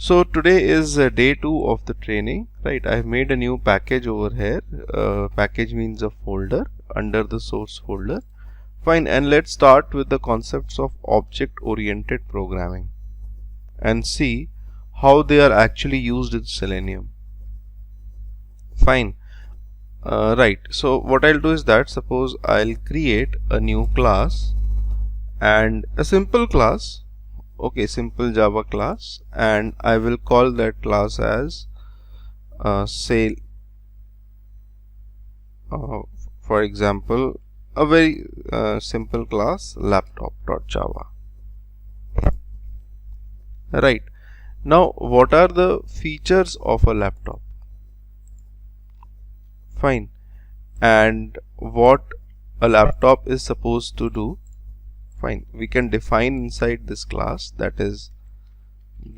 So today is day 2 of the training, right? I've made a new package over here. Package means a folder under the source folder. Fine, and let's start with the concepts of object oriented programming and see how they are actually used in Selenium. Fine. Right, so what I'll do is that suppose I'll create a new class and a simple class, okay, simple Java class, and I will call that class as say for example a very simple class laptop.java. Right, now what are the features of a laptop? Fine, and what a laptop is supposed to do? Fine, we can define inside this class, that is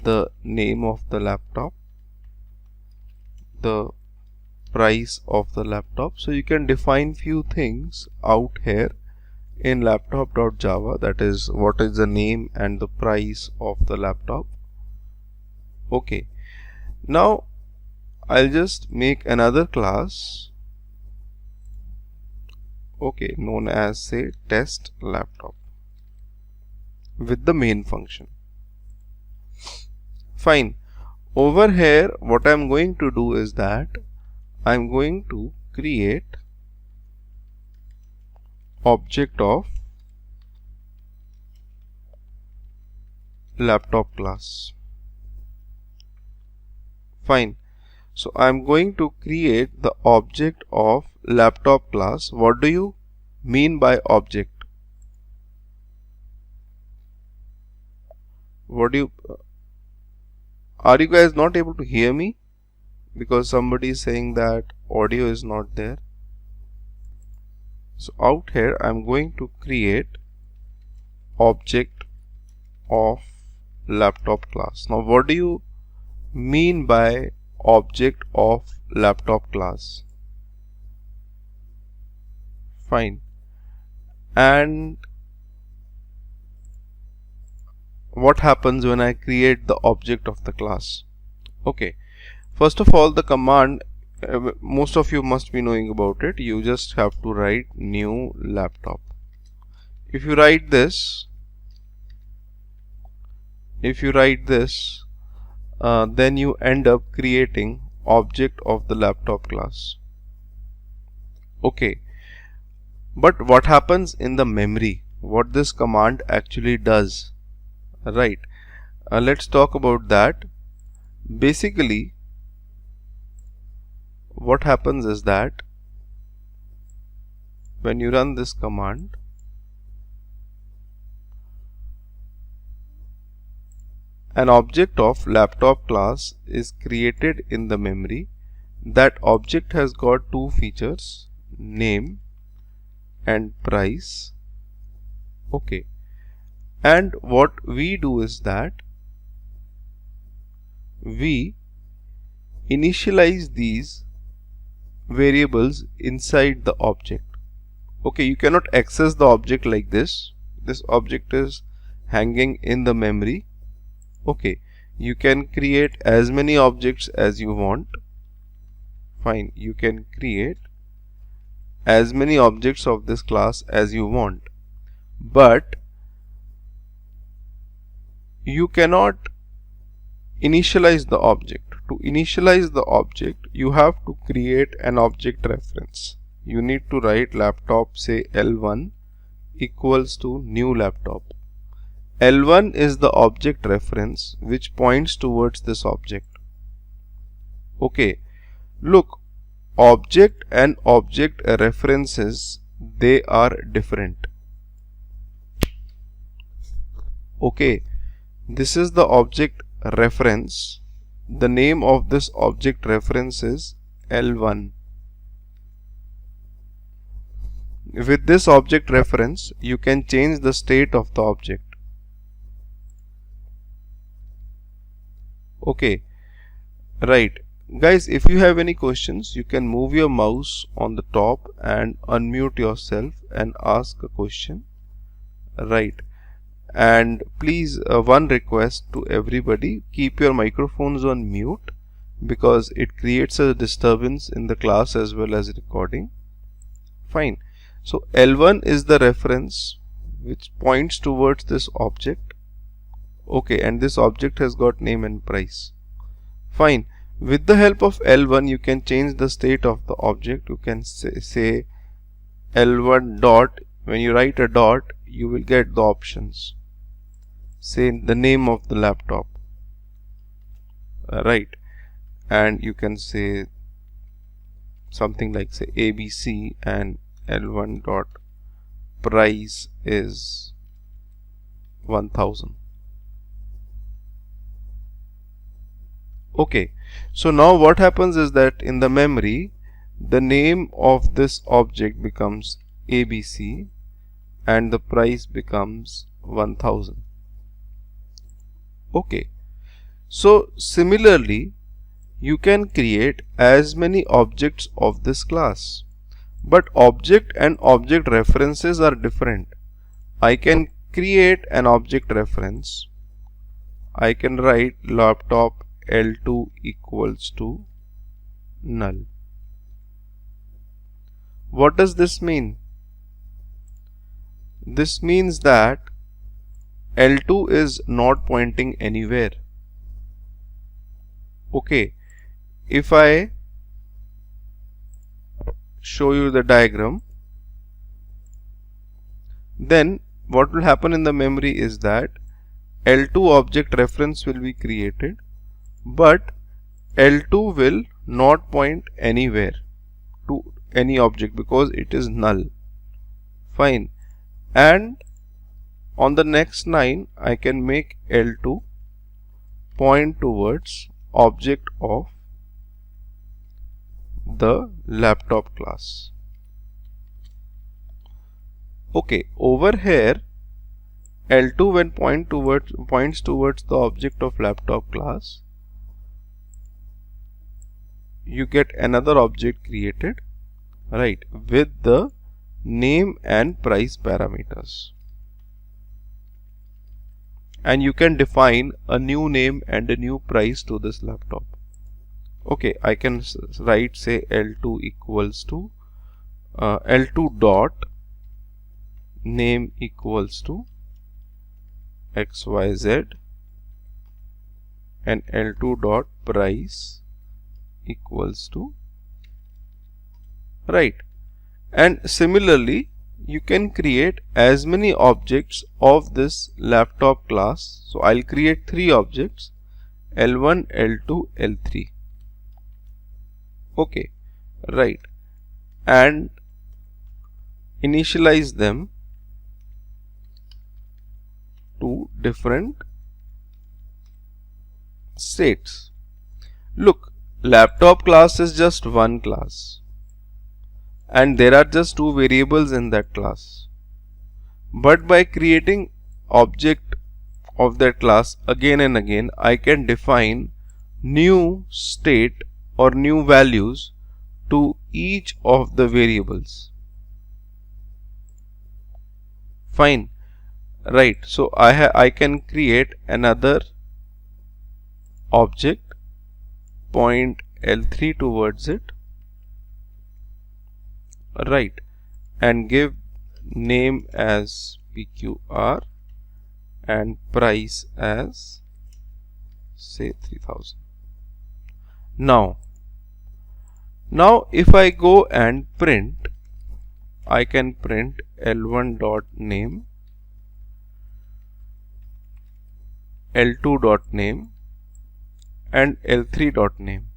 the name of the laptop, the price of the laptop. So you can define few things out here in laptop.java, that is what is the name and the price of the laptop. Okay, now I'll just make another class, okay, known as say test laptop with the main function. Fine, over here what I'm going to do is that I'm going to create object of laptop class. Fine, so I'm going to create the object of laptop class. What do you mean by object? What do you are you guys not able to hear me? Because somebody is saying that audio is not there. So out here I'm going to create object of laptop class. Now what do you mean by object of laptop class? Fine, and what happens when I create the object of the class? Okay, first of all, the command, most of you must be knowing about it. You just have to write new laptop. If you write this, then you end up creating object of the laptop class. Okay, but what happens in the memory? What this command actually does? Right, let's talk about that. Basically, what happens is that when you run this command, an object of laptop class is created in the memory. That object has got two features, name and price. Okay, and what we do is that we initialize these variables inside the object. Okay, you cannot access the object like this. This object is hanging in the memory. Okay, you can create as many objects as you want. Fine, you can create as many objects of this class as you want, but you cannot initialize the object. To initialize the object, you have to create an object reference. You need to write laptop, say L1 equals to new laptop. L1 is the object reference which points towards this object. Okay, look, object and object references, they are different. Okay, this is the object reference. The name of this object reference is L1. With this object reference, you can change the state of the object. Okay, right. Guys, if you have any questions, you can move your mouse on the top and unmute yourself and ask a question. Right. And please, one request to everybody, keep your microphones on mute because it creates a disturbance in the class as well as recording. Fine. So L1 is the reference which points towards this object. Okay, and this object has got name and price. Fine. With the help of L1 you can change the state of the object. You can say L1 dot. When you write a dot, you will get the options. Say the name of the laptop, right? And you can say something like say ABC, and L1 dot price is 1000. Okay, so now what happens is that in the memory the name of this object becomes ABC and the price becomes 1000. Okay, so similarly you can create as many objects of this class, but object and object references are different. I can create an object reference. I can write laptop L2 equals to null. What does this mean? This means that L2 is not pointing anywhere. Okay, if I show you the diagram, then what will happen in the memory is that L2 object reference will be created, but L2 will not point anywhere to any object because it is null. Fine. And on the next line I can make L2 point towards object of the laptop class. Okay, over here L2 when points towards the object of laptop class, you get another object created, right, with the name and price parameters. And you can define a new name and a new price to this laptop. Okay, I can write say L2 equals to L2 dot name equals to XYZ and L2 dot price equals to, right. And similarly you can create as many objects of this laptop class. So I'll create 3 objects, L1, L2, L3. Okay, right, and initialize them to different states. Look, laptop class is just one class and there are just 2 variables in that class, but by creating object of that class again and again, I can define new state or new values to each of the variables. Fine, right. So I can create another object, point L3 towards it, right, and give name as PQR and price as say 3000. Now if I go and print, I can print L1 dot name, L2 dot name and L3 dot name.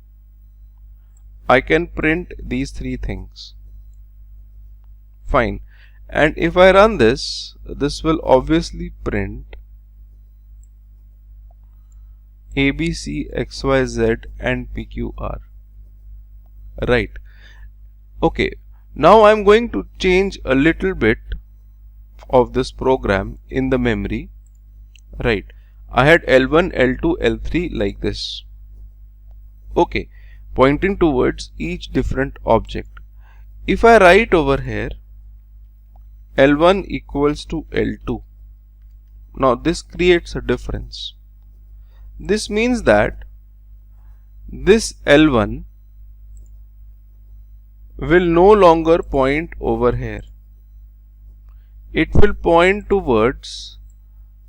I can print these 3 things. Fine. And if I run this, this will obviously print ABC, XYZ and PQR. Right. Okay. Now I am going to change a little bit of this program in the memory. Right. I had L1, L2, L3 like this. Okay. Pointing towards each different object. If I write over here L1 equals to L2, Now this creates a difference. This means that this L1 will no longer point over here. It will point towards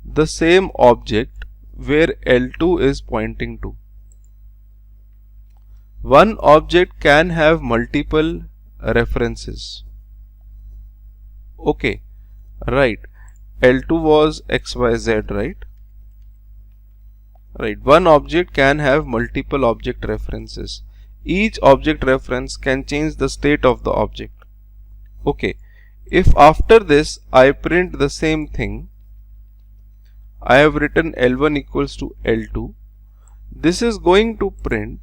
the same object where L2 is pointing to. One object can have multiple references. Okay, right. L2 was XYZ, right? Right. One object can have multiple object references. Each object reference can change the state of the object. Okay. If after this I print the same thing, I have written L1 equals to L2. This is going to print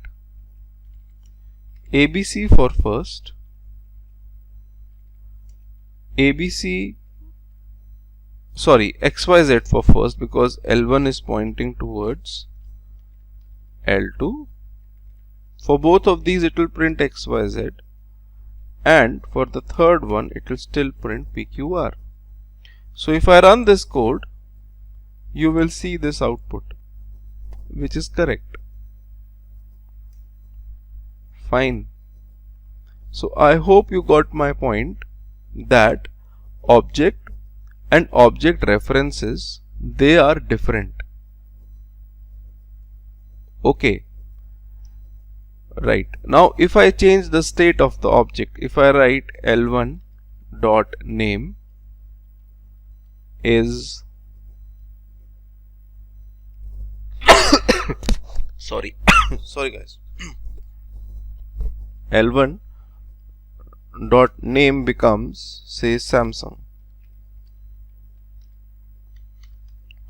ABC for first, XYZ for first, because L1 is pointing towards L2. For both of these it will print XYZ, and for the third one it will still print PQR. So if I run this code, you will see this output, which is correct. Fine. So I hope you got my point that object and object references, they are different. Okay. Right. Now if I change the state of the object, if I write L1 dot name is sorry guys, L1 dot name becomes, say, Samsung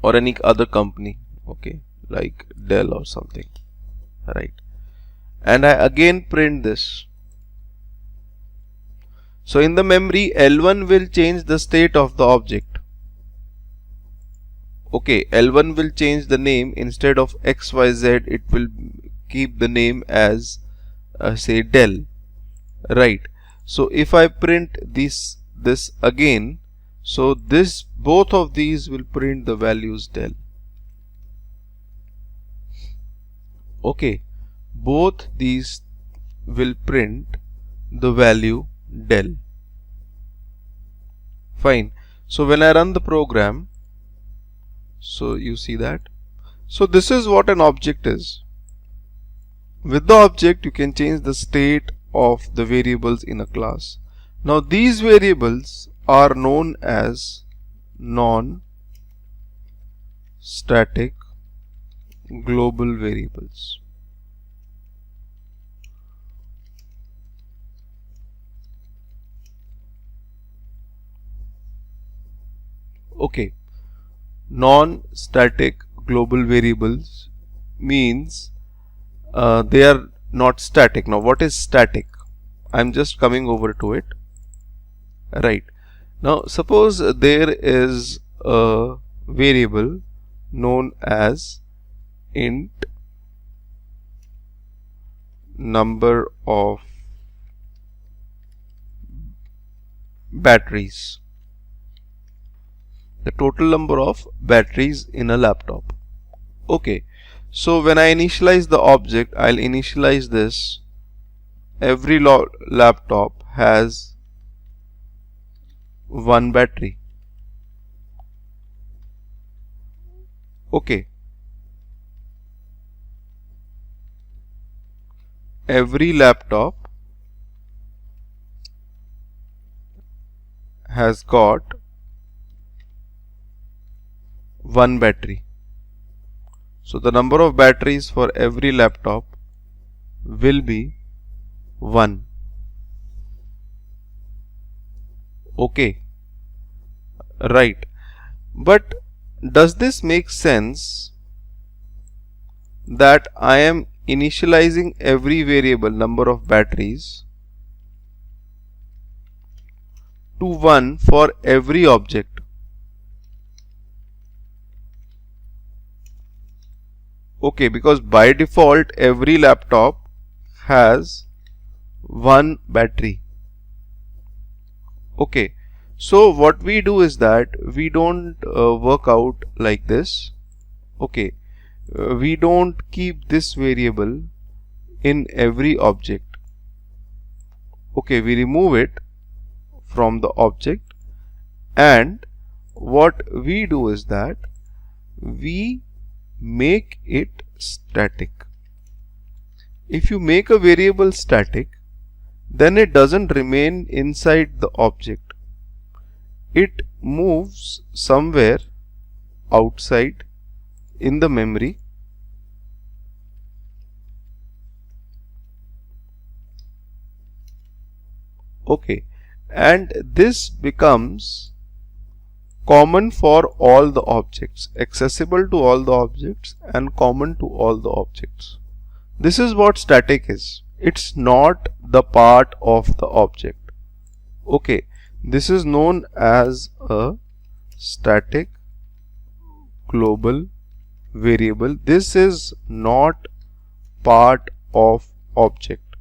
or any other company, okay, like Dell or something, right? And I again print this. So in the memory, L1 will change the state of the object. Okay, L1 will change the name. Instead of XYZ, it will keep the name as say Dell, right? So if I print this again, so both of these will print the values Dell. Okay, both these will print the value Dell. Fine. So when I run the program, so you see that. So this is what an object is. With the object you can change the state of the variables in a class. Now these variables are known as non-static global variables. Okay, non-static global variables means they are not static. Now what is static? I'm just coming over to it. Right. Now suppose there is a variable known as int number of batteries, the total number of batteries in a laptop. Okay, so when I initialize the object, I'll initialize this. Every laptop has one battery. Okay, every laptop has got one battery. So the number of batteries for every laptop will be 1. Okay, right. But does this make sense that I am initializing every variable number of batteries to 1 for every object? Okay, because by default every laptop has one battery. Okay, So what we do is that we don't work out like this. Okay, we don't keep this variable in every object. Okay, we remove it from the object, and what we do is that we make it static. If you make a variable static, then it doesn't remain inside the object. It moves somewhere outside in the memory. Okay, and this becomes common for all the objects, accessible to all the objects and common to all the objects. This is what static is. It's not the part of the object. Okay, this is known as a static global variable. This is not part of object.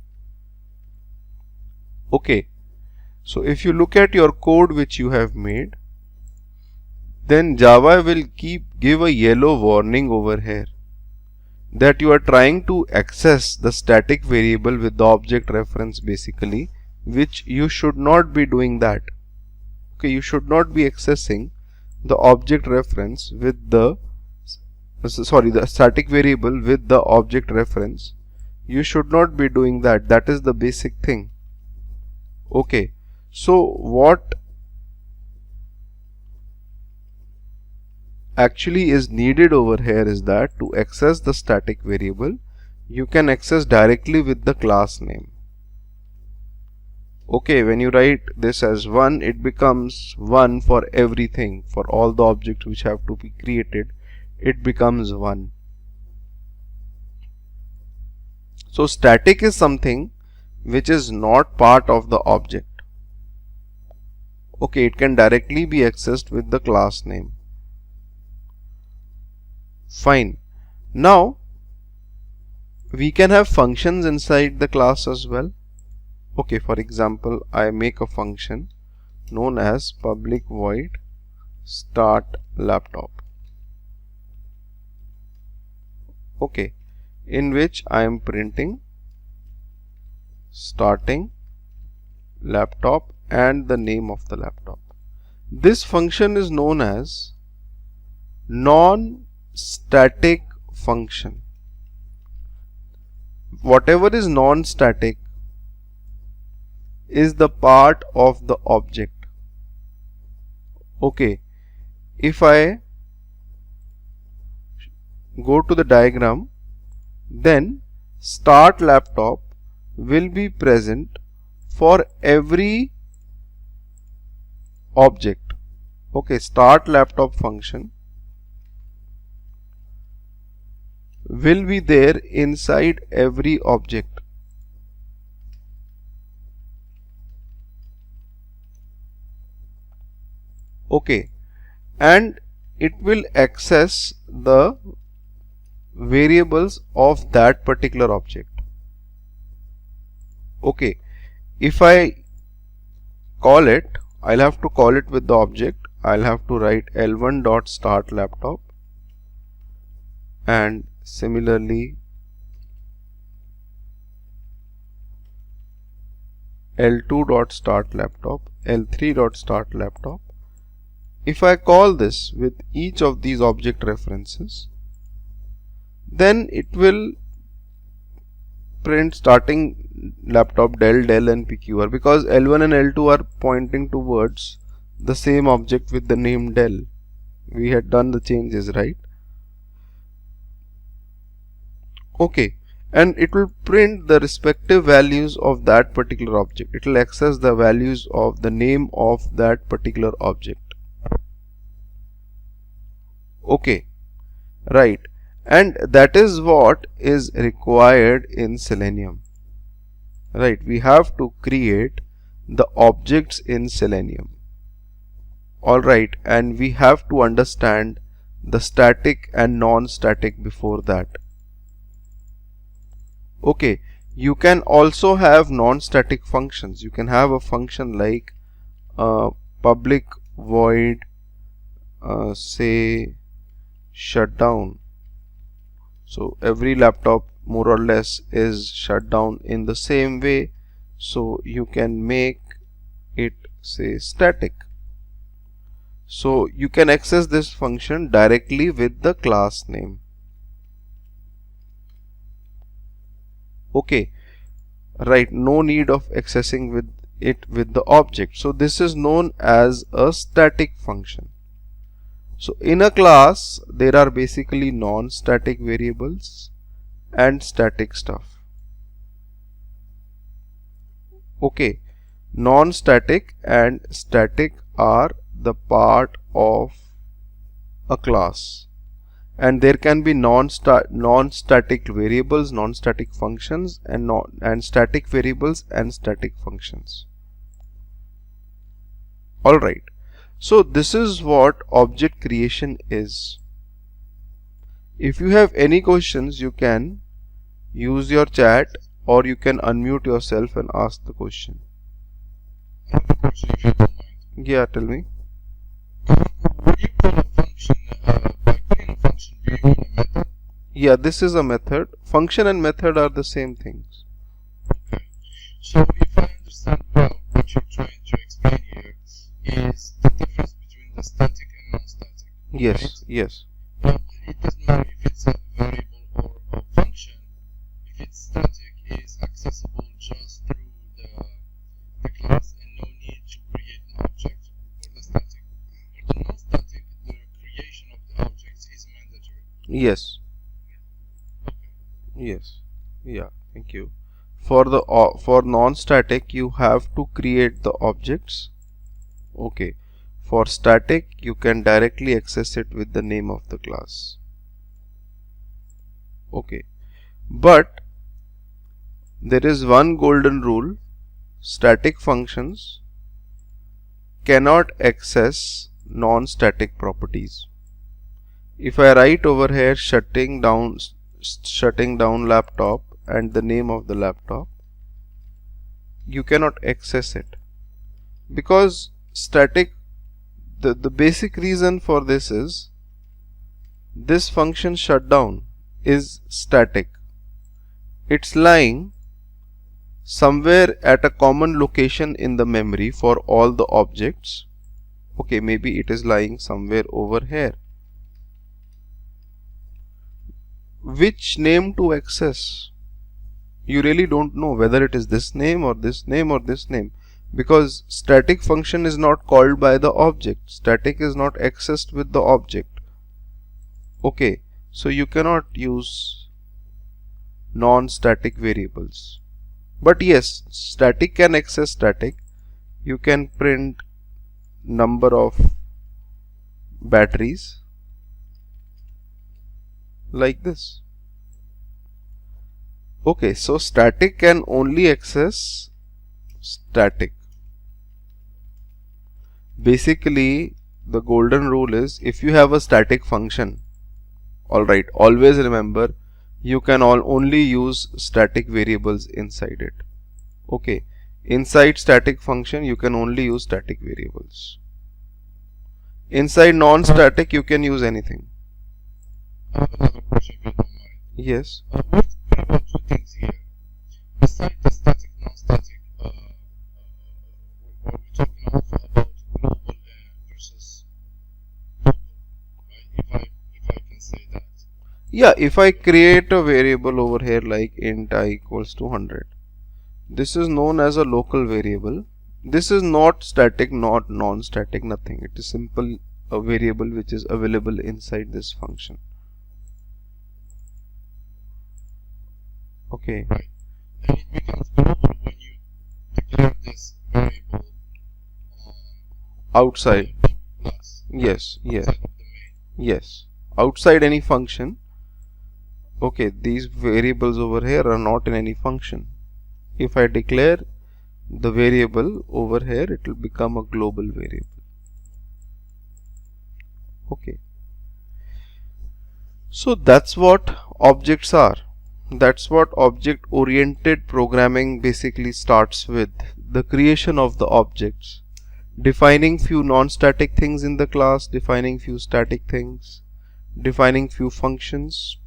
Okay, so if you look at your code which you have made, then Java will give a yellow warning over here that you are trying to access the static variable with the object reference, basically, which you should not be doing that. Okay, you should not be accessing the object reference with the static variable with the object reference. You should not be doing that. That is the basic thing. Okay, so what actually is needed over here is that to access the static variable, you can access directly with the class name. Okay, when you write this as 1, it becomes 1 for everything. For all the objects which have to be created, it becomes 1. So static is something which is not part of the object. Okay, it can directly be accessed with the class name. Fine. Now we can have functions inside the class as well. Okay, for example, I make a function known as public void start laptop. Okay, in which I am printing starting laptop and the name of the laptop. This function is known as non-static function. Whatever is non-static is the part of the object. Okay, if I go to the diagram, then start laptop will be present for every object. Okay, start laptop function will be there inside every object. Okay, and it will access the variables of that particular object. Okay, if I call it, I'll have to call it with the object. I'll have to write L1.startLaptop, and similarly L2.startLaptop, L3.startLaptop. If I call this with each of these object references, then it will print starting laptop Dell, Dell and PQR, because L1 and L2 are pointing towards the same object with the name Dell. We had done the changes, right? Okay, and it will print the respective values of that particular object. It will access the values of the name of that particular object. Okay, right, and that is what is required in Selenium. Right, we have to create the objects in Selenium. Alright, and we have to understand the static and non-static before that. Okay, you can also have non-static functions. You can have a function like public void say shutdown. So every laptop more or less is shut down in the same way, so you can make it say static. So you can access this function directly with the class name. Okay, right, no need of accessing with it with the object. So this is known as a static function. So in a class there are basically non-static variables and static stuff. Okay, non-static and static are the part of a class, and there can be non-static variables, non-static functions, and static variables and static functions. Alright, so this is what object creation is. If you have any questions, you can use your chat or you can unmute yourself and ask the question. I have a question if you don't mind. Yeah, tell me. Would you call a function, by calling a function, do you mean a method? Yeah, this is a method. Function and method are the same things. Okay. So if I understand well, what you're trying to explain here is the difference between the static and non-static. Yes, right? yes. Now, it doesn't matter if it's a variable or a function. If it's static, it is accessible just through the class and no need to create an object for the static. For the non-static, the creation of the objects is mandatory. Yes. Okay. Yes. Yeah, thank you. For the for non-static you have to create the objects. Okay. For static you can directly access it with the name of the class. Okay. But there is one golden rule: static functions cannot access non-static properties. If I write over here shutting down laptop and the name of the laptop, you cannot access it because static, the basic reason for this is this function shutdown is static. It's lying somewhere at a common location in the memory for all the objects. Okay, maybe it is lying somewhere over here. Which name to access? You really don't know whether it is this name or this name or this name, because static function is not called by the object. Static is not accessed with the object. Okay, so you cannot use non-static variables. But yes, static can access static. You can print number of batteries like this. Okay, so static can only access static. Basically, the golden rule is if you have a static function, alright, always remember you can only use static variables inside it. Okay, inside static function you can only use static variables. Inside non-static you can use anything. I have another question if you don't mind. Yes. What about two things here? Besides the static, non-static, we're talking also about global versus local, right? If I can say that. Yeah, if I create a variable over here like int I equals to 100, this is known as a local variable. This is not static, not non-static, nothing. It is simple a variable which is available inside this function. Okay. Right. And it becomes global when you declare this variable Outside. class. Yes, yes, Outside of the main. yes. Outside any function. Okay, these variables over here are not in any function. If I declare the variable over here, it will become a global variable. Okay. So that's what objects are. That's what object oriented programming basically starts with, the creation of the objects. defining few non-static things in the class, defining few static things, defining few functions,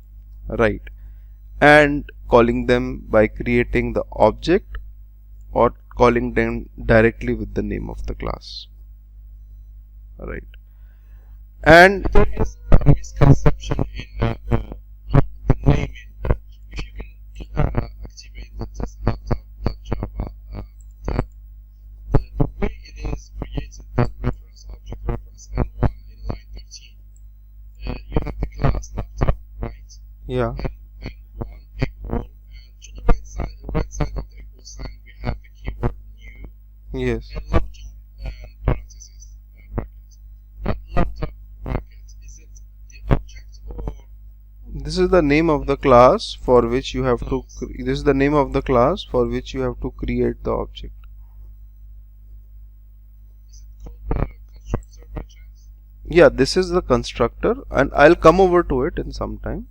right, and calling them by creating the object or calling them directly with the name of the class, right. And There is a misconception in the naming. If you can activate the test laptop.java tab, the way it is created, that reference object reference N1 in line 13, you have the class laptop, right? yeah, N1 equal, and to the right side of the equal sign, we have the keyword new, yes, and laptop and parentheses bracket. That laptop bracket, is it the object or this is the name of the class for which you have to class? this is the name of the class for which you have to create the object. Is it called the constructor by chance? Yeah, this is the constructor, and I'll come over to it in some time.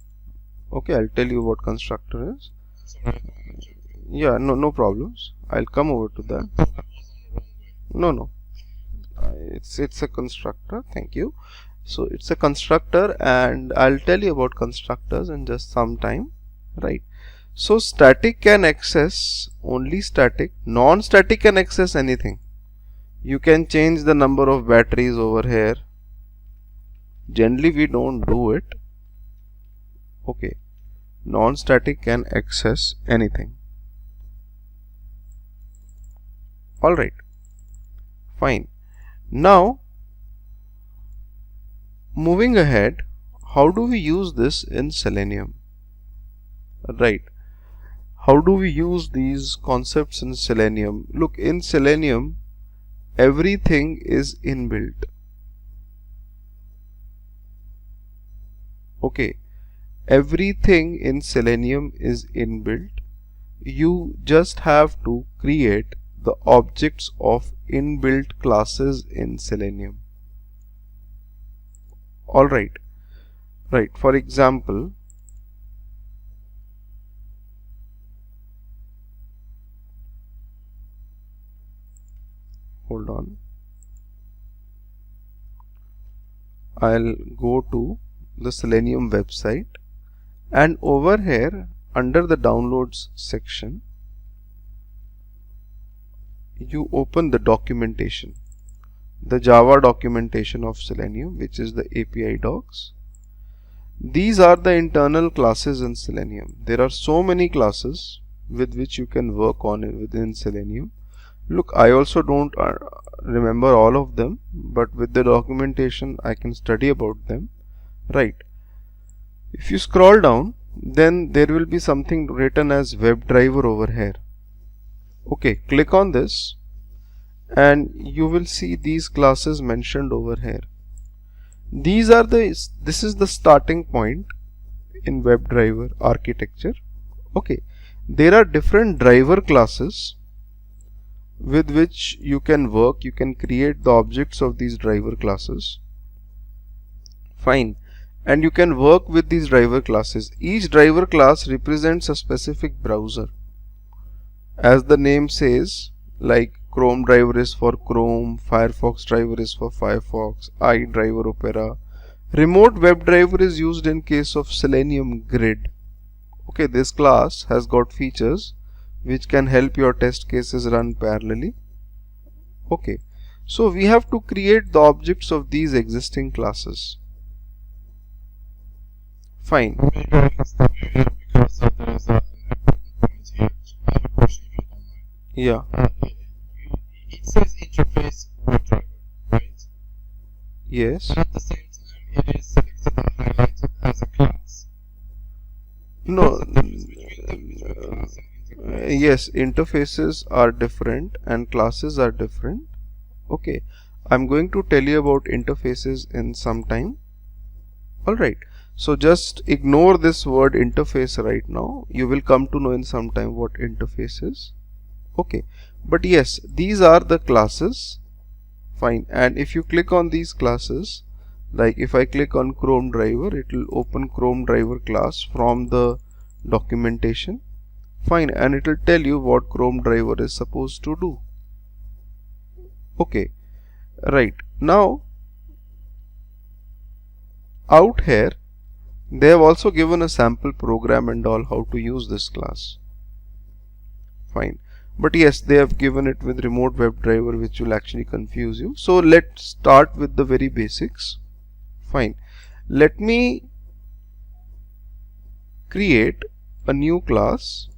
Okay, I'll tell you what constructor is. That's alright, I'm joking. Yeah, no problems. I'll come over to that. I was on the wrong way. No. It's a constructor. Thank you. So it's a constructor, and I'll tell you about constructors in just some time, right. So static can access only static, non-static can access anything. You can change the number of batteries over here. Generally we don't do it. Okay, non-static can access anything. Alright, fine. Now moving ahead, how do we use this in Selenium? Right, how do we use these concepts in Selenium? Look, in Selenium everything is inbuilt. Okay, everything in Selenium is inbuilt. You just have to create the objects of inbuilt classes in Selenium. Alright, right, for example, hold on, I'll go to the Selenium website, and over here under the downloads section you open the documentation, the Java documentation of Selenium, which is the API docs. These are the internal classes in Selenium. There are so many classes with which you can work on it within Selenium. Look, I also don't remember all of them, but with the documentation I can study about them, right. If you scroll down, then there will be something written as WebDriver over here. Okay, click on this and you will see these classes mentioned over here. This is the starting point in WebDriver architecture. Okay, there are different driver classes with which you can work. You can create the objects of these driver classes. Fine, and you can work with these driver classes. Each driver class represents a specific browser. As the name says, like Chrome driver is for Chrome, Firefox driver is for Firefox, iDriver Opera. Remote web driver is used in case of Selenium Grid. Okay, this class has got features which can help your test cases run parallelly. Okay, so we have to create the objects of these existing classes. Fine. Maybe I can stop you here because there is an important point here. I have a question if you don't mind. Yeah. It says interface WebDriver, right? Yes. And at the same time, it is selected and highlighted as a class. No. What's the difference between class and interface? Yes, interfaces are different and classes are different. Okay, I'm going to tell you about interfaces in some time. Alright, so just ignore this word interface right now. You will come to know in some time what interface is. Okay, but yes, these are the classes. Fine, and if you click on these classes, like if I click on Chrome driver, it will open Chrome driver class from the documentation. Fine, and it will tell you what Chrome driver is supposed to do. Okay, Right. Now out here they have also given a sample program and all how to use this class. Fine. But yes, they have given it with remote WebDriver, which will actually confuse you. So let's start with the very basics. Fine. Let me create a new class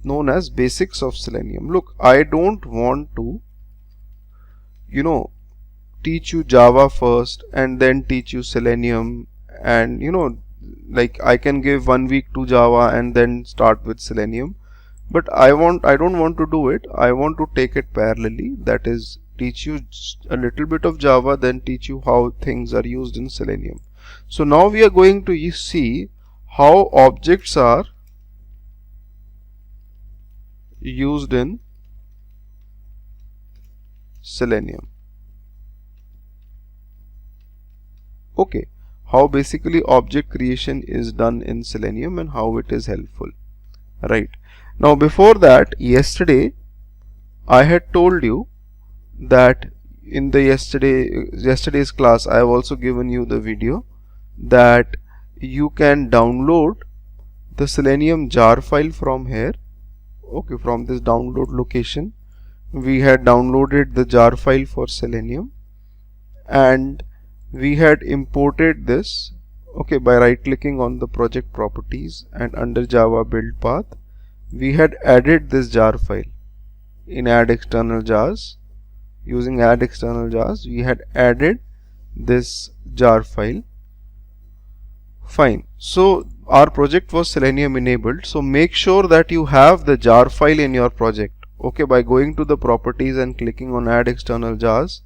known as basics of Selenium. Look, I don't want to, teach you Java first and then teach you Selenium, and like I can give 1 week to Java and then start with Selenium. But I don't want to do it. I want to take it parallelly. That is, teach you a little bit of Java, then teach you how things are used in Selenium. So now we are going to see how objects are used in Selenium. Okay, how basically object creation is done in Selenium and how it is helpful. Right. Now before that, yesterday I had told you that in the yesterday's class I have also given you the video that you can download the Selenium jar file from here. Okay, from this download location we had downloaded the jar file for Selenium and we had imported this, okay, by right clicking on the project properties and under Java build path we had added this jar file in add external jars. Using add external jars we had added this jar file. Fine. So our project was Selenium enabled, so make sure that you have the jar file in your project. Okay, by going to the properties and clicking on add external jars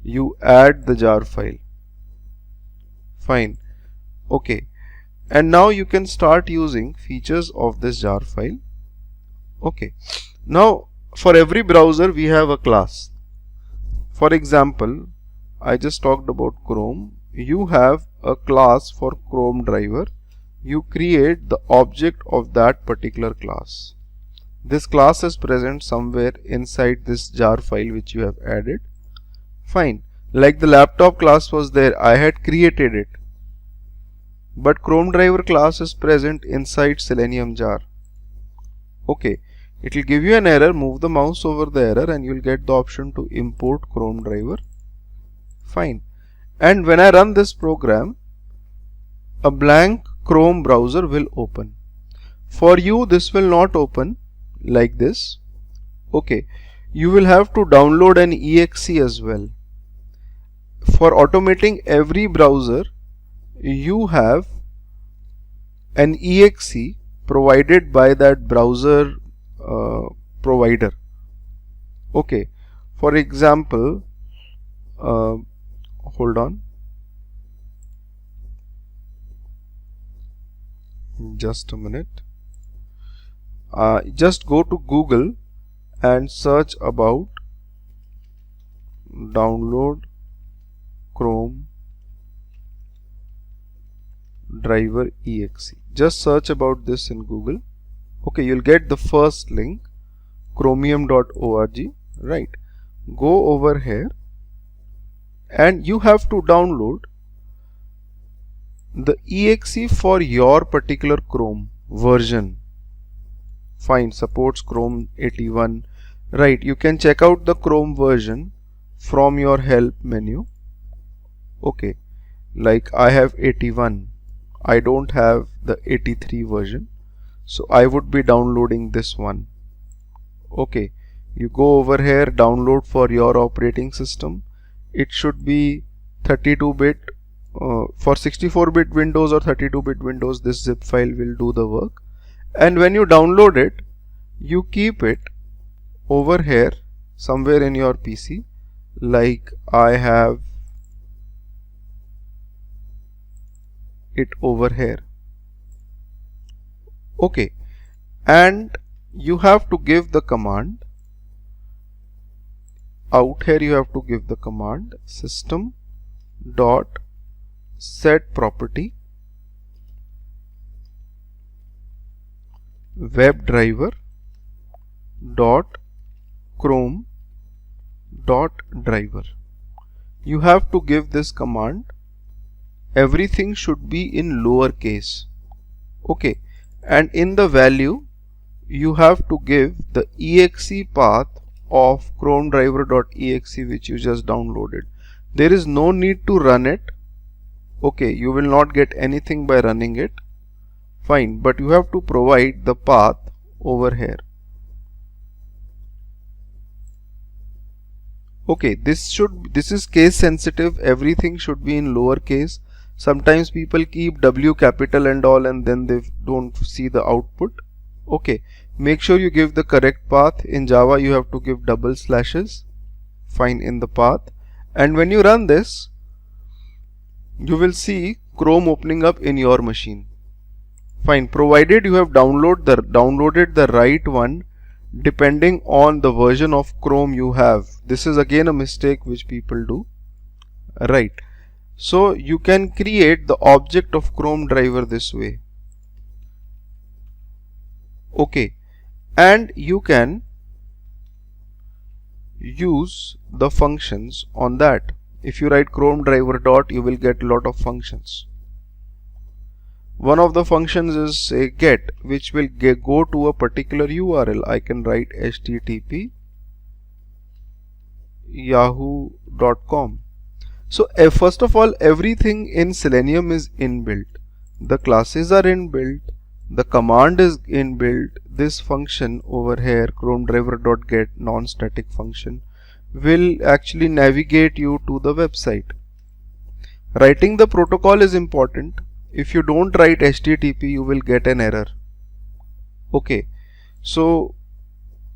you add the jar file. Fine. Okay, and now you can start using features of this jar file. Okay, now for every browser we have a class. For example, I just talked about Chrome. You have a class for Chrome driver. You create the object of that particular class. This class is present somewhere inside this jar file which you have added. Fine. Like the laptop class was there, I had created it. But Chrome driver class is present inside Selenium jar. Okay. It will give you an error. Move the mouse over the error and you will get the option to import Chrome driver. Fine. And when I run this program, a blank Chrome browser will open. For you this will not open like this. Okay, you will have to download an exe as well. For automating every browser you have an exe provided by that browser provider. Okay, for example, hold on, just a minute. Just go to Google and search about download Chrome driver exe. Just search about this in Google. Okay, you'll get the first link, chromium.org. Right, go over here and you have to download the exe for your particular Chrome version. Fine, supports Chrome 81. Right, you can check out the Chrome version from your help menu. Okay, like I have 81, I don't have the 83 version, so I would be downloading this one. Okay, you go over here, download for your operating system. It should be 32-bit. For 64-bit Windows or 32-bit Windows, this zip file will do the work. And when you download it, you keep it over here somewhere in your PC. Like I have it over here. Okay, and you have to give the command. Out here you have to give the command system dot set property WebDriver dot Chrome dot driver. you have to give this command. Everything should be in lowercase. Okay, and in the value you have to give the exe path of chromedriver.exe which you just downloaded. There is no need to run it. Okay, you will not get anything by running it. Fine, but you have to provide the path over here. Okay, this is case sensitive. Everything should be in lowercase. Sometimes people keep W capital and all, and then they don't see the output. Okay, make sure you give the correct path. In Java you have to give double slashes. Fine, in the path. And when you run this, you will see Chrome opening up in your machine. Fine, provided you have downloaded the right one depending on the version of Chrome you have. This is again a mistake which people do. Right. So you can create the object of Chrome driver this way. Okay, and you can use the functions on that. If you write Chrome driver dot, you will get a lot of functions. One of the functions is a get, which will go to a particular URL. I can write http yahoo.com. So first of all, everything in Selenium is inbuilt. The classes are inbuilt. The command is inbuilt. This function over here, chromedriver.get non-static function, will actually navigate you to the website. Writing the protocol is important. If you don't write HTTP, you will get an error. Okay, so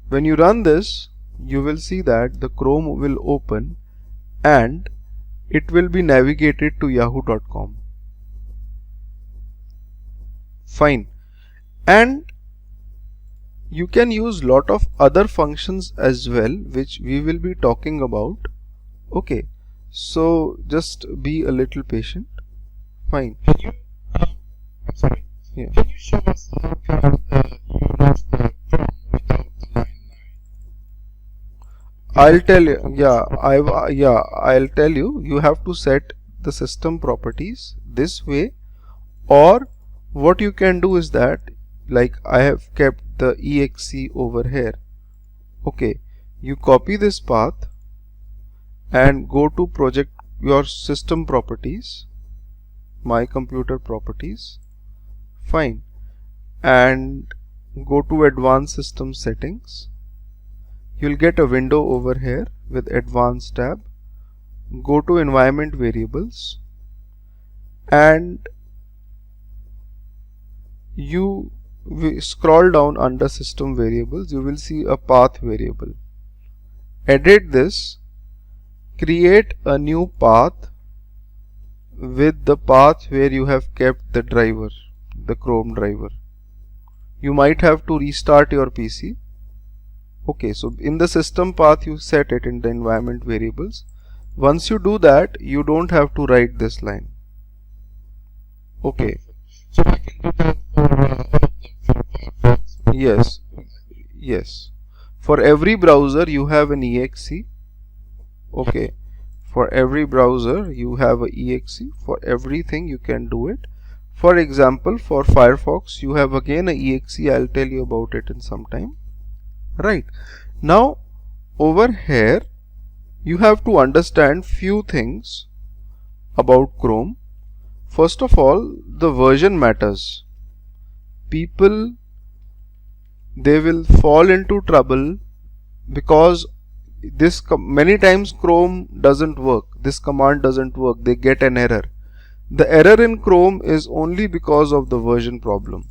when you run this, you will see that the Chrome will open and it will be navigated to yahoo.com. Fine. And you can use lot of other functions as well, which we will be talking about. Okay, so just be a little patient. Fine. Can you, I'm sorry. Yeah. Can you show us how can you launch the Chrome without the line 9? I'll tell you. Yeah, I'll tell you. You have to set the system properties this way, or what you can do is that, like I have kept the exe over here. Okay, you copy this path and go to project your system properties, my computer properties. Fine, and go to advanced system settings. You'll get a window over here with advanced tab. Go to environment variables and you scroll down under system variables. You will see a path variable. Edit this, create a new path with the path where you have kept the driver, the Chrome driver. You might have to restart your PC. Okay, so in the system path you set it in the environment variables. Once you do that, you don't have to write this line. Okay. So I can do that for all of them, for Firefox. Yes. Yes. For every browser you have an exe. Okay. For every browser you have a exe. For everything you can do it. For example, for Firefox you have again a exe. I'll tell you about it in some time. Right. Now over here you have to understand few things about Chrome. First of all, the version matters. People, they will fall into trouble because this many times Chrome doesn't work. This command doesn't work. They get an error. The error in Chrome is only because of the version problem.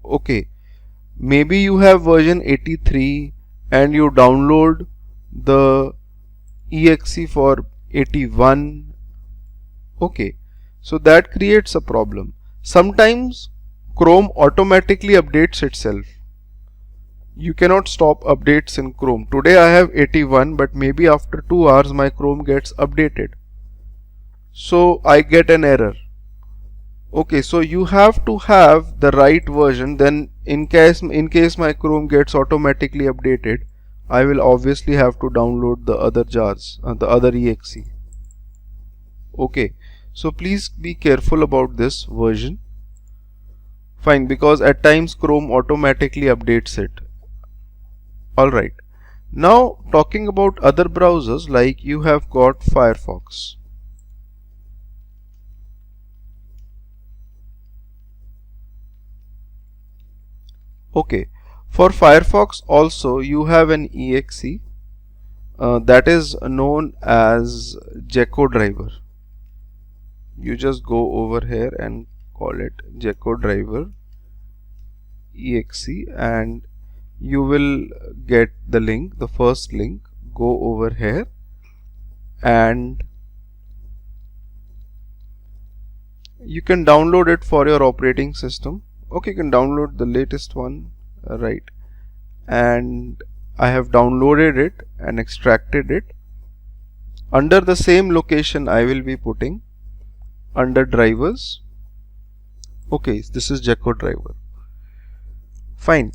Okay. Maybe you have version 83 and you download the exe for 81. Okay, so that creates a problem. Sometimes Chrome automatically updates itself. You cannot stop updates in Chrome. Today I have 81, but maybe after 2 hours my Chrome gets updated. So I get an error. Okay, so you have to have the right version. Then in case my Chrome gets automatically updated, I will obviously have to download the other jars, the other exe. Okay, so please be careful about this version. Fine, because at times Chrome automatically updates it. Alright, now talking about other browsers, like you have got Firefox. Okay, for Firefox also you have an exe that is known as Gecko driver. You just go over here and call it Gecko driver exe, and you will get the link, the first link. Go over here and you can download it for your operating system. Okay, you can download the latest one, right? And I have downloaded it and extracted it. Under the same location I will be putting under drivers. Okay, this is Gecko driver. Fine.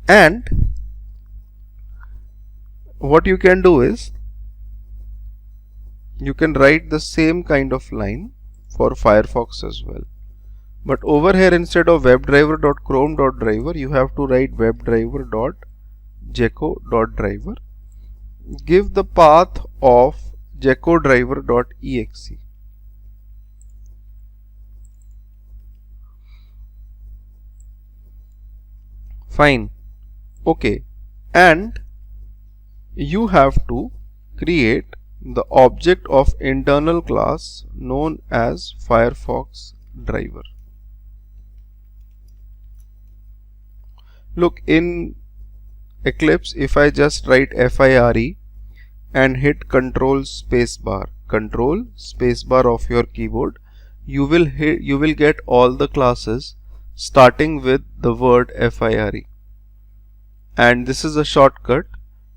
And what you can do is you can write the same kind of line for Firefox as well. But over here, instead of webdriver.chrome.driver, you have to write webdriver.gecko.driver. Give the path of geckodriver.exe. Fine. Okay. And you have to create the object of internal class known as Firefox driver. Look, in Eclipse, if I just write FIRE and hit control spacebar of your keyboard, you will get all the classes starting with the word FIRE. And this is a shortcut.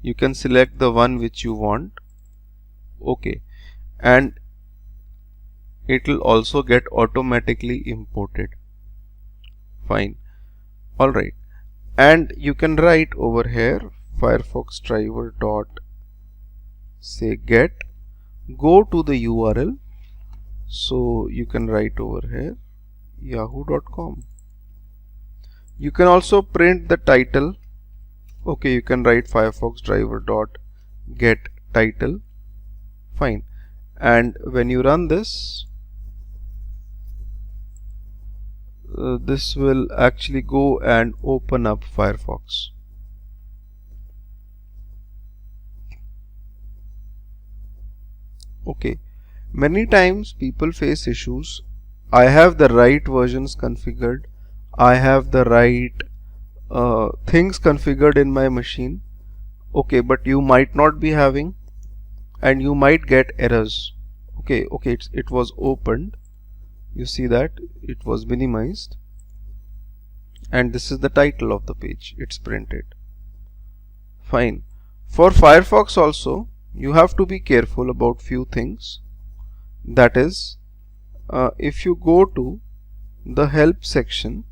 You can select the one which you want. Okay, and it will also get automatically imported. Fine. Alright, and you can write over here Firefox driver dot say get, go to the URL, so you can write over here yahoo.com. You can also print the title. Okay, you can write Firefox driver dot get title. Fine, and when you run this, this will actually go and open up Firefox. Okay, many times people face issues. I have the right versions configured, I have the right things configured in my machine. Okay, but you might not be having, and you might get errors. Okay, it was opened. You see that it was minimized, and this is the title of the page. It's printed. Fine. For Firefox also, you have to be careful about few things. That is, if you go to the help section,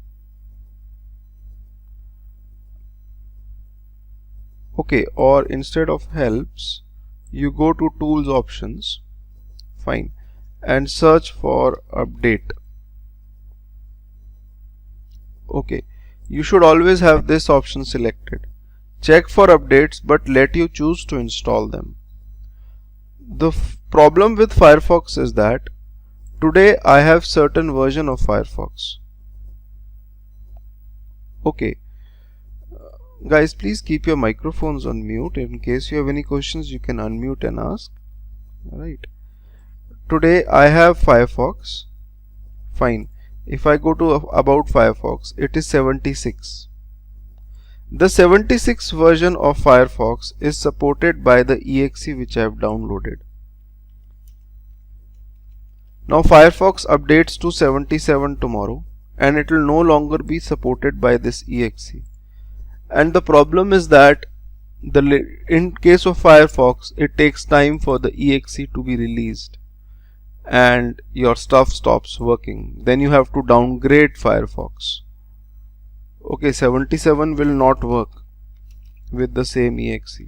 okay, or instead of helps, you go to tools options. Fine, and search for update. Okay, you should always have this option selected. Check for updates, but let you choose to install them. The problem with Firefox is that today I have certain version of Firefox. Okay, guys, please keep your microphones on mute. In case you have any questions, you can unmute and ask. Alright, today I have Firefox. Fine. If I go to about Firefox, it is 76. The 76 version of Firefox is supported by the exe which I have downloaded. Now Firefox updates to 77 tomorrow, and it will no longer be supported by this exe. And the problem is that in case of Firefox, it takes time for the exe to be released and your stuff stops working. Then you have to downgrade Firefox. Okay, 77 will not work. with the same exe.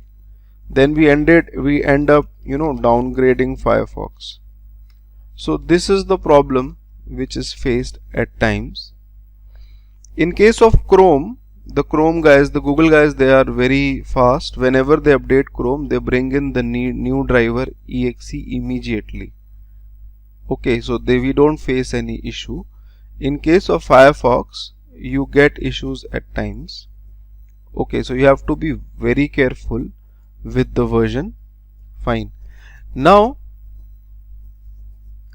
Then we end up downgrading Firefox. So this is the problem which is faced at times. In case of Chrome, the Chrome guys, the Google guys, they are very fast. Whenever they update Chrome, they bring in the new driver exe immediately. Okay, so we don't face any issue. In case of Firefox, you get issues at times. Okay, so you have to be very careful with the version. Fine. Now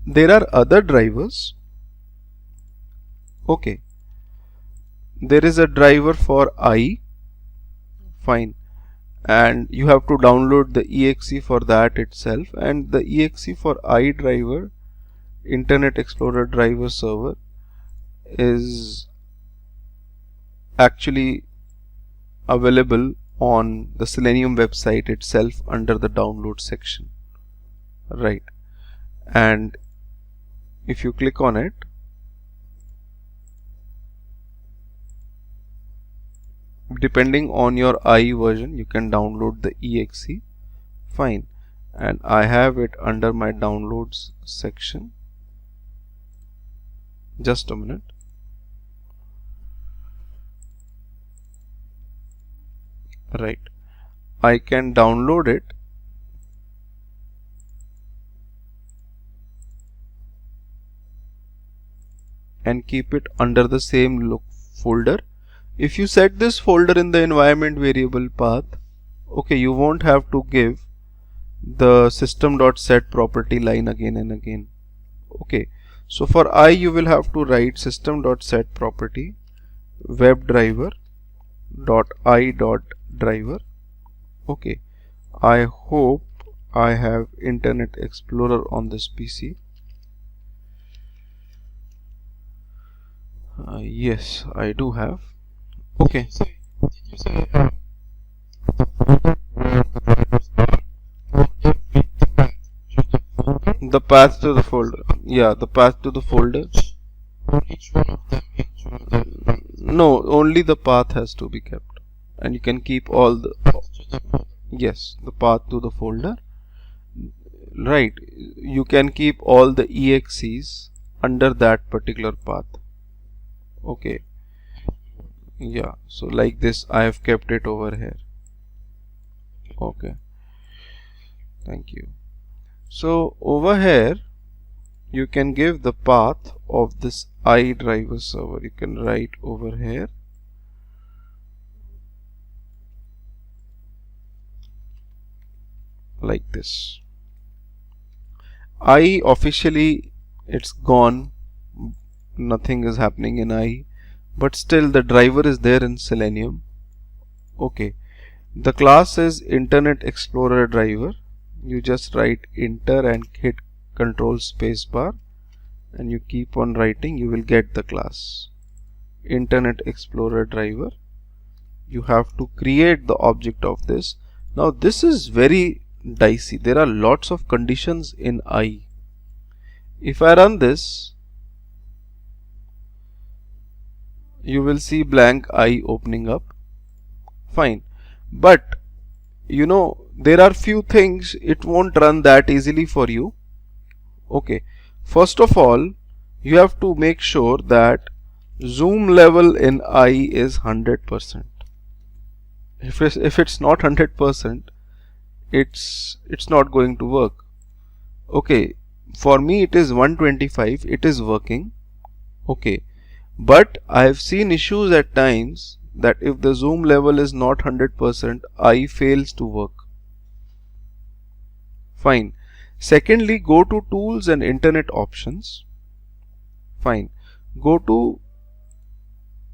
there are other drivers. Okay, there is a driver for I. Fine, and you have to download the exe for that itself, and the exe for I driver, Internet Explorer driver server, is actually available on the Selenium website itself under the download section, right? And if you click on it, depending on your I version, you can download the exe. Fine, and I have it under my downloads section. Just a minute. Right, I can download it and keep it under the same folder. If you set this folder in the environment variable path, okay, you won't have to give the system.set property line again and again. Okay, so for I, you will have to write system.set property WebDriver .i.driver. Okay, I hope I have Internet Explorer on this PC. Yes, I do have. Okay. Did you say the folder where the drivers are, or every path to the folder? The path to the folder. Yeah, the path to the folder. Or each one of them into the No, only the path has to be kept, and you can keep all the path to the folder. yes, the path to the folder. Right, you can keep all the exes under that particular path. Okay, yeah, so like this I have kept it over here. Okay, thank you. So over here you can give the path of this I driver server. You can write over here like this. I officially it's gone, nothing is happening in I, but still the driver is there in Selenium. Okay, the class is Internet Explorer driver. You just write enter and hit control space bar, and you keep on writing, you will get the class Internet Explorer driver. You have to create the object of this. Now this is very dicey. There are lots of conditions in I. If I run this, you will see blank I opening up. Fine, but there are few things it won't run that easily for you. Okay, first of all, you have to make sure that zoom level in I is 100%. If it's not 100%, it's not going to work. Okay, for me it is 125. It is working. Okay, but I have seen issues at times that if the zoom level is not 100%, I fails to work. Fine. Secondly, go to tools and internet options. Fine. Go to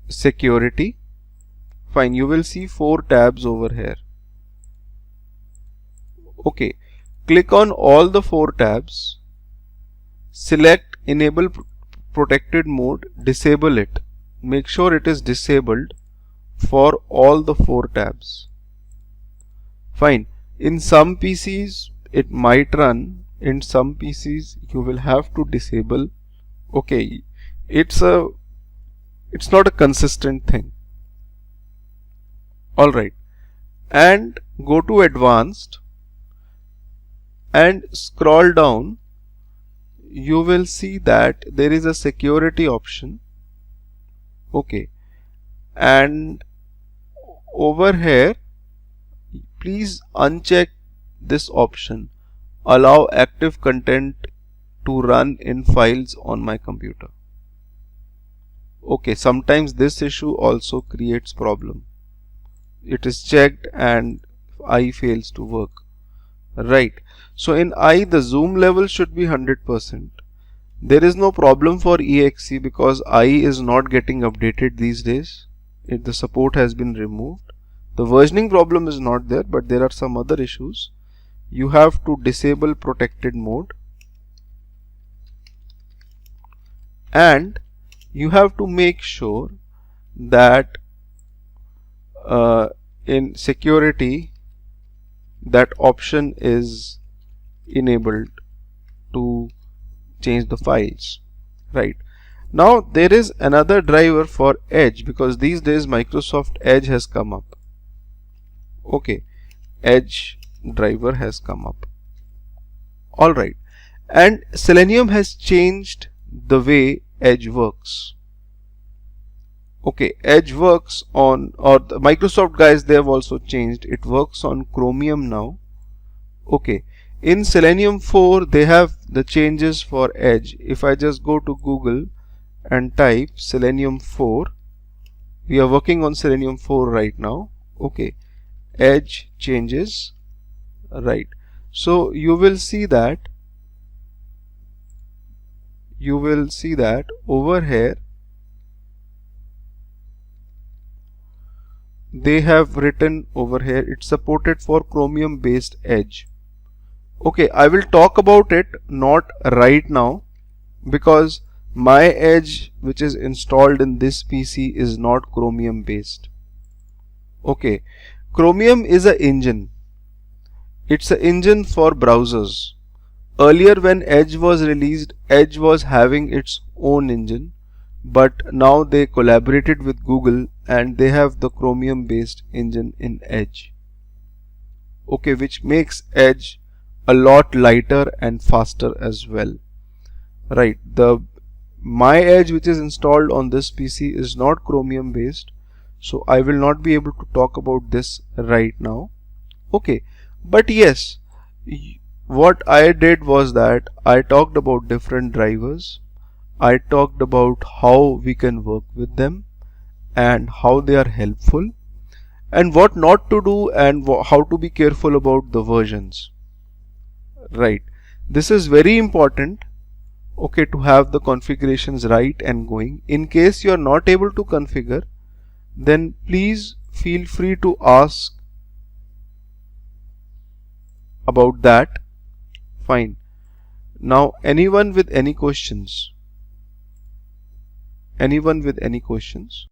security. Fine. You will see 4 tabs over here. Okay. Click on all the 4 tabs. Select enable protected mode. Disable it. Make sure it is disabled for all the 4 tabs. Fine. In some PCs it might run, in some PCs you will have to disable. Okay, it's not a consistent thing. Alright, and go to advanced and scroll down. You will see that there is a security option. Okay, and over here please uncheck this option, allow active content to run in files on my computer. Okay, sometimes this issue also creates problem. It is checked and I fails to work. Right. So in I the zoom level should be 100%. There is no problem for exe because I is not getting updated these days. The support has been removed. The versioning problem is not there, but there are some other issues. You have to disable protected mode and you have to make sure that in security that option is enabled to change the files. Right. Now there is another driver for Edge because these days Microsoft Edge has come up. Okay, Edge driver has come up. Alright, and Selenium has changed the way Edge works. Okay, Edge works on, or the Microsoft guys, they have also changed. It works on Chromium now. Okay, in Selenium 4 they have the changes for Edge. If I just go to Google and type Selenium 4, we are working on Selenium 4 right now. Okay, Edge changes. Right, so you will see that over here they have written over here it's supported for Chromium based Edge. Okay, I will talk about it not right now because my Edge which is installed in this PC is not Chromium based. Okay, Chromium is an engine. It's an engine for browsers. Earlier when Edge was released, Edge was having its own engine, but now they collaborated with Google and they have the Chromium based engine in Edge. Okay, which makes Edge a lot lighter and faster as well. Right, my Edge which is installed on this PC is not Chromium based, so I will not be able to talk about this right now. Okay, but yes, what I did was that I talked about different drivers. I talked about how we can work with them and how they are helpful and what not to do and how to be careful about the versions. Right, this is very important. Okay, to have the configurations right and going. In case you are not able to configure, then please feel free to ask about that. Fine. Now anyone with any questions? Anyone with any questions?